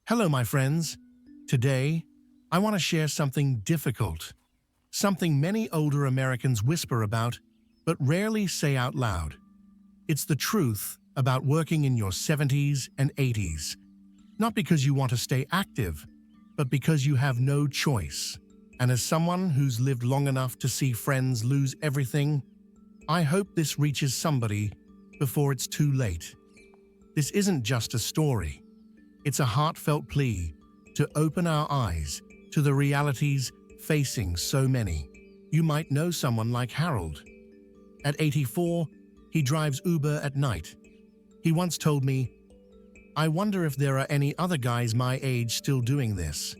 Hello, my friends. Today, I want to share something difficult, something many older Americans whisper about, but rarely say out loud. It's the truth about working in your 70s and 80s, not because you want to stay active, but because you have no choice. And as someone who's lived long enough to see friends lose everything, I hope this reaches somebody before it's too late. This isn't just a story. It's a heartfelt plea to open our eyes to the realities facing so many. You might know someone like Harold. At 84, he drives Uber at night. He once told me, "I wonder if there are any other guys my age still doing this."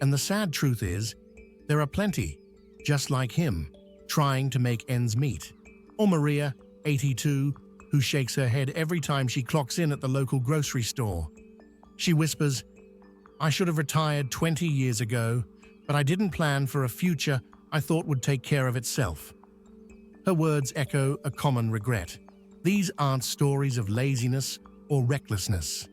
And the sad truth is, there are plenty, just like him, trying to make ends meet. Or Maria, 82, who shakes her head every time she clocks in at the local grocery store. She whispers, "I should have retired 20 years ago, but I didn't plan for a future I thought would take care of itself." Her words echo a common regret. These aren't stories of laziness or recklessness.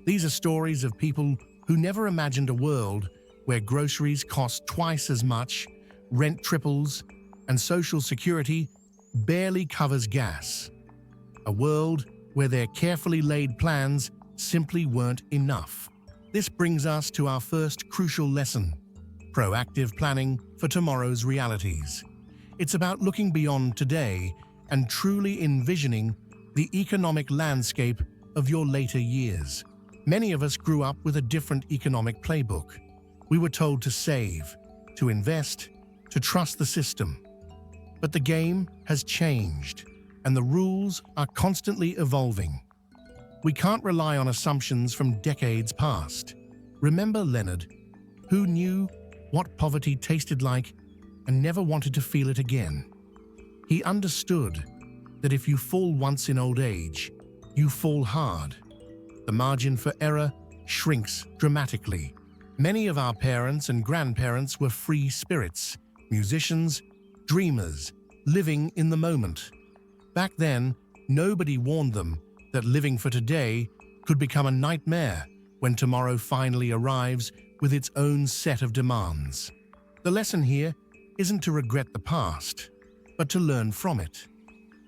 These are stories of people who never imagined a world where groceries cost twice as much, rent triples, and Social Security barely covers gas. A world where their carefully laid plans simply weren't enough. This brings us to our first crucial lesson: proactive planning for tomorrow's realities. It's about looking beyond today and truly envisioning the economic landscape of your later years. Many of us grew up with a different economic playbook. We were told to save, to invest, to trust the system. But the game has changed, and the rules are constantly evolving. We can't rely on assumptions from decades past. Remember Leonard, who knew what poverty tasted like and never wanted to feel it again. He understood that if you fall once in old age, you fall hard. The margin for error shrinks dramatically. Many of our parents and grandparents were free spirits, musicians, dreamers, living in the moment. Back then, nobody warned them that living for today could become a nightmare when tomorrow finally arrives with its own set of demands. The lesson here isn't to regret the past, but to learn from it.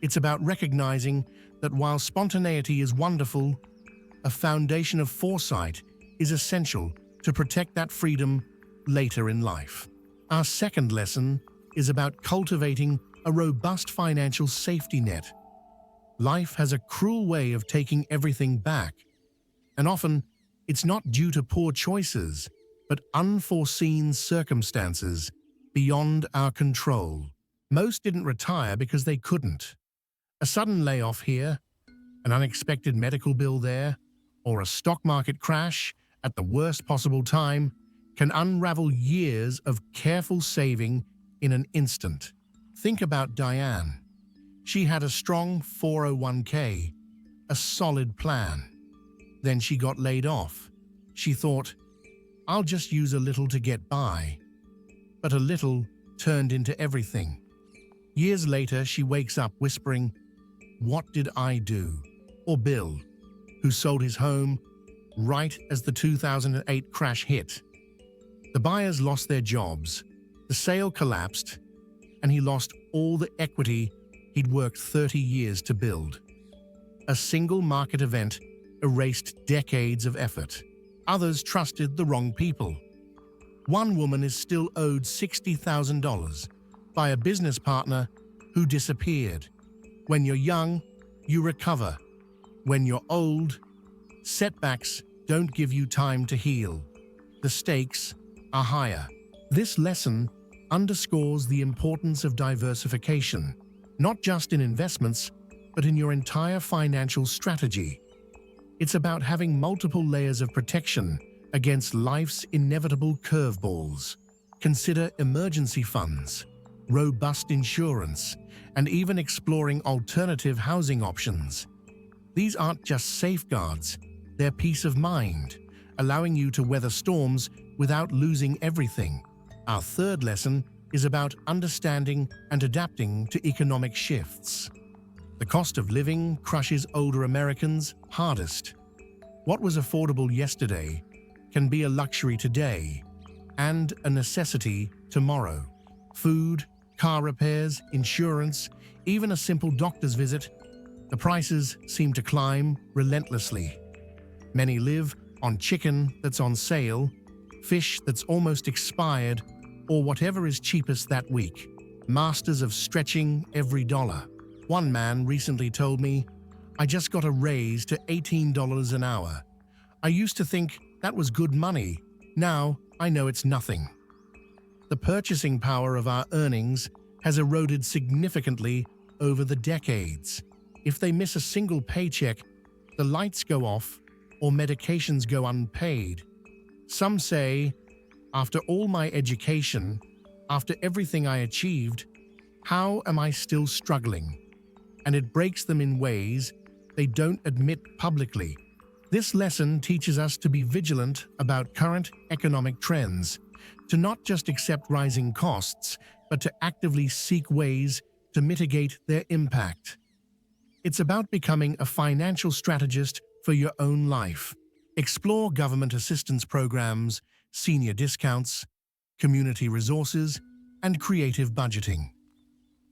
It's about recognizing that while spontaneity is wonderful, a foundation of foresight is essential to protect that freedom later in life. Our second lesson is about cultivating a robust financial safety net. Life has a cruel way of taking everything back, and often it's not due to poor choices, but unforeseen circumstances beyond our control. Most didn't retire because they couldn't. A sudden layoff here, an unexpected medical bill there, or a stock market crash at the worst possible time can unravel years of careful saving in an instant. Think about Diane. She had a strong 401k, a solid plan. Then she got laid off. She thought, "I'll just use a little to get by." But a little turned into everything. Years later, she wakes up whispering, "What did I do?" Or Bill, who sold his home right as the 2008 crash hit. The buyers lost their jobs, the sale collapsed, and he lost all the equity he'd worked 30 years to build. A single market event erased decades of effort. Others trusted the wrong people. One woman is still owed $60,000 by a business partner who disappeared. When you're young, you recover. When you're old, setbacks don't give you time to heal. The stakes are higher. This lesson underscores the importance of diversification, not just in investments, but in your entire financial strategy. It's about having multiple layers of protection against life's inevitable curveballs. Consider emergency funds, robust insurance, and even exploring alternative housing options. These aren't just safeguards, they're peace of mind, allowing you to weather storms without losing everything. Our third lesson is about understanding and adapting to economic shifts. The cost of living crushes older Americans hardest. What was affordable yesterday can be a luxury today and a necessity tomorrow. Food, car repairs, insurance, even a simple doctor's visit, the prices seem to climb relentlessly. Many live on chicken that's on sale, fish that's almost expired, or whatever is cheapest that week, masters of stretching every dollar. One man recently told me, "I just got a raise to $18 an hour. I used to think that was good money. Now I know it's nothing." The purchasing power of our earnings has eroded significantly over the decades. If they miss a single paycheck, the lights go off or medications go unpaid. Some say, after all my education, after everything I achieved, how am I still struggling? And it breaks them in ways they don't admit publicly. This lesson teaches us to be vigilant about current economic trends, to not just accept rising costs, but to actively seek ways to mitigate their impact. It's about becoming a financial strategist for your own life. Explore government assistance programs, senior discounts, community resources, and creative budgeting.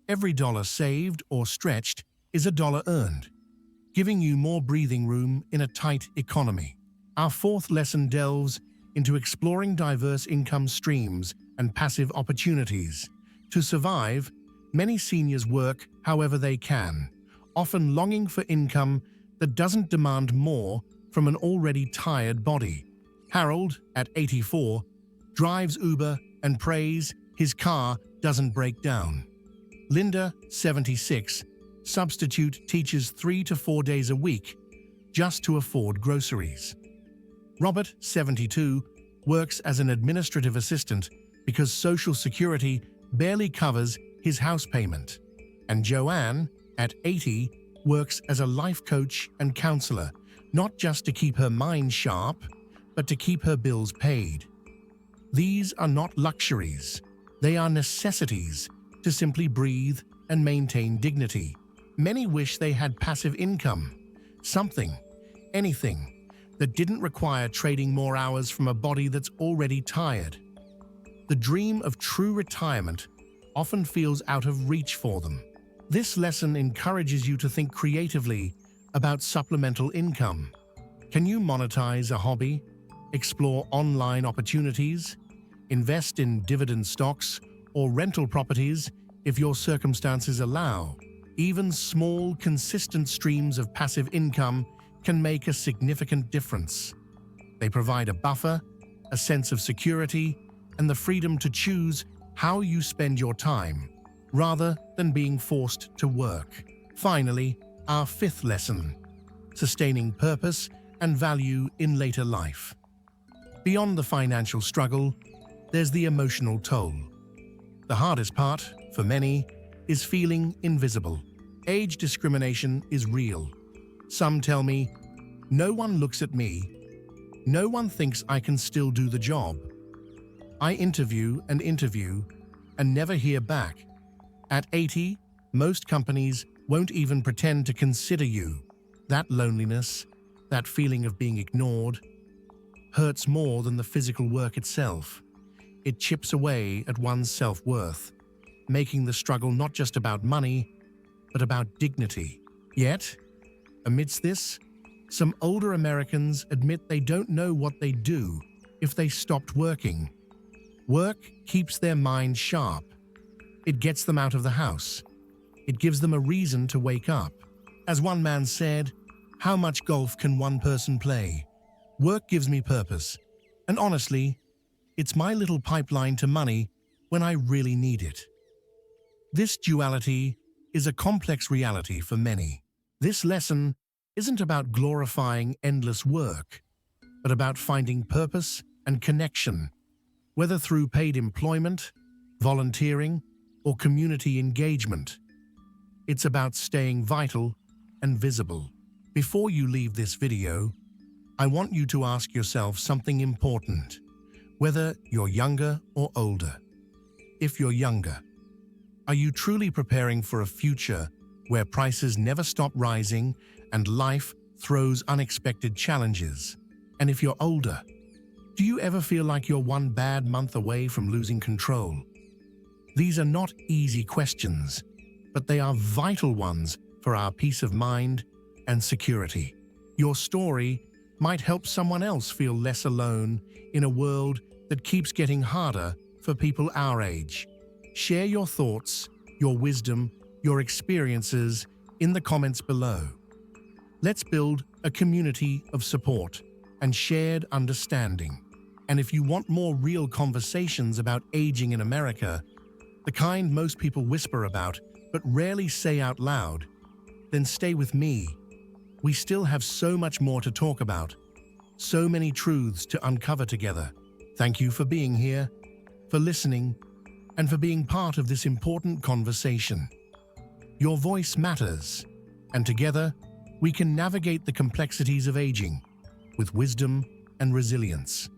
Every dollar saved or stretched is a dollar earned, giving you more breathing room in a tight economy. Our fourth lesson delves into exploring diverse income streams and passive opportunities. To survive, many seniors work however they can, often longing for income that doesn't demand more from an already tired body. Harold, at 84, drives Uber and prays his car doesn't break down. Linda, 76, substitute teaches 3 to 4 days a week just to afford groceries. Robert, 72, works as an administrative assistant because Social Security barely covers his house payment. And Joanne, at 80, works as a life coach and counselor, not just to keep her mind sharp, but to keep her bills paid. These are not luxuries. They are necessities to simply breathe and maintain dignity. Many wish they had passive income, something, anything, that didn't require trading more hours from a body that's already tired. The dream of true retirement often feels out of reach for them. This lesson encourages you to think creatively about supplemental income. Can you monetize a hobby, explore online opportunities, invest in dividend stocks or rental properties if your circumstances allow? Even small, consistent streams of passive income can make a significant difference. They provide a buffer, a sense of security, and the freedom to choose how you spend your time, rather than being forced to work. Finally, our fifth lesson: sustaining purpose and value in later life. Beyond the financial struggle, there's the emotional toll. The hardest part, for many, is feeling invisible. Age discrimination is real. Some tell me, "No one looks at me. No one thinks I can still do the job." I interview and never hear back. At 80, most companies won't even pretend to consider you. That loneliness, that feeling of being ignored, hurts more than the physical work itself. It chips away at one's self-worth, making the struggle not just about money, but about dignity. Yet, amidst this, some older Americans admit they don't know what they'd do if they stopped working. Work keeps their mind sharp. It gets them out of the house. It gives them a reason to wake up. As one man said, "How much golf can one person play? Work gives me purpose. And honestly, it's my little pipeline to money when I really need it." This duality is a complex reality for many. This lesson isn't about glorifying endless work, but about finding purpose and connection, whether through paid employment, volunteering, or community engagement. It's about staying vital and visible. Before you leave this video, I want you to ask yourself something important, whether you're younger or older. If you're younger, are you truly preparing for a future where prices never stop rising and life throws unexpected challenges? And if you're older, Do you ever feel like you're one bad month away from losing control? These are not easy questions, but they are vital ones for our peace of mind and security. Your story might help someone else feel less alone in a world that keeps getting harder for people our age. Share your thoughts, your wisdom, your experiences in the comments below. Let's build a community of support and shared understanding. And if you want more real conversations about aging in America, the kind most people whisper about but rarely say out loud, then stay with me. We still have so much more to talk about, so many truths to uncover together. Thank you for being here, for listening, and for being part of this important conversation. Your voice matters, and together we can navigate the complexities of aging with wisdom and resilience.